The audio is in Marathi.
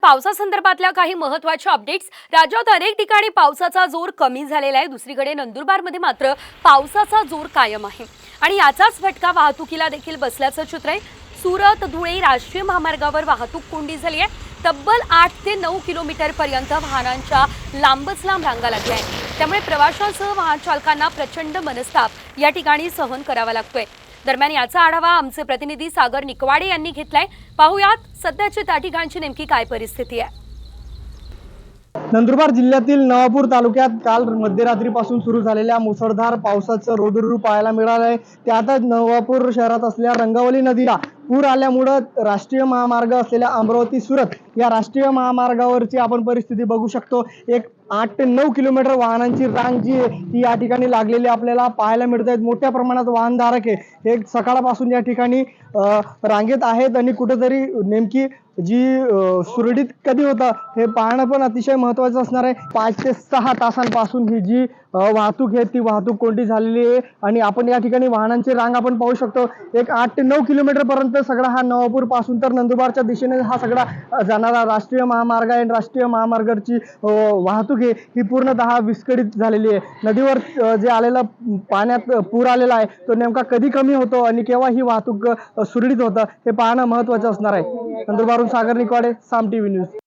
पावसासंदर्भातल्या काही महत्त्वाच्या अपडेट्स। राज्यात अनेक ठिकाणी पावसाचा जोर कमी झालेला आहे। दुसरीकडे नंदुरबारमध्ये मात्र पावसाचा जोर कायम आहे आणि याचाच फटका वाहतुकीला देखील बसल्याचं चित्र आहे। सुरत धुळे राष्ट्रीय महामार्गावर वाहतूक कोंडी झाली आहे। तब्बल 8 ते 9 किलोमीटर पर्यंत वाहनांच्या लांबच लांब रांगा लागल्या आहेत। त्यामुळे प्रवाशांसह वाहन चालकांना प्रचंड मनस्ताप या ठिकाणी सहन करावा लागतोय। दरम्यान याचा आढावा आमचे प्रतिनिधी सागर निकवाडे यांनी घेतलाय। पाहुयात सध्याची त्या ठिकाणची नेमकी काय परिस्थिती आहे। नंदुरबार जिल्ह्यातील नवापूर तालुक्यात काल मध्यरात्रीपासून सुरू झालेल्या मुसळधार पावसाचं रौद्ररूप पाहायला मिळालंय। त्यातच नवापूर शहरात असलेल्या रंगावली नदीला पूर आल्यामुळे राष्ट्रीय महामार्ग असलेल्या अमरावती सुरत या राष्ट्रीय महामार्गावरची आपण परिस्थिती बघू शकतो। एक 8 ते 9 किलोमीटर वाहनांची रांग जी ती या ठिकाणी लागलेली आपल्याला पाहायला मिळत आहेत। मोठ्या प्रमाणात वाहनधारक हे सकाळपासून या ठिकाणी रांगेत आहेत आणि कुठेतरी नेमकी जी सुरळीत कधी होतं हे पाहणं पण अतिशय महत्त्वाचं असणार आहे। 5 ते 6 तासांपासून ही जी वाहतूक आहे ती वाहतूक कोंडी झालेली आहे आणि आपण या ठिकाणी वाहनांची रांग आपण पाहू शकतो। एक 8 ते 9 किलोमीटर पर्यंत सगळा हा नवापूर पासून तर नंदुरबारच्या दिशेने हा सगळा जाणारा राष्ट्रीय महामार्ग आहे। राष्ट्रीय महामार्गाची वाहतूक आहे ही पूर्णतः विस्कळीत झालेली आहे। नदीवर जे आलेला पाण्यात पूर आलेला आहे तो नेमका कधी कमी होतो आणि केव्हा ही वाहतूक सुरळीत होतं हे पाहणं महत्त्वाचं असणार आहे। नंदुरबारहून सागर निकवाडे, साम टीव्ही न्यूज।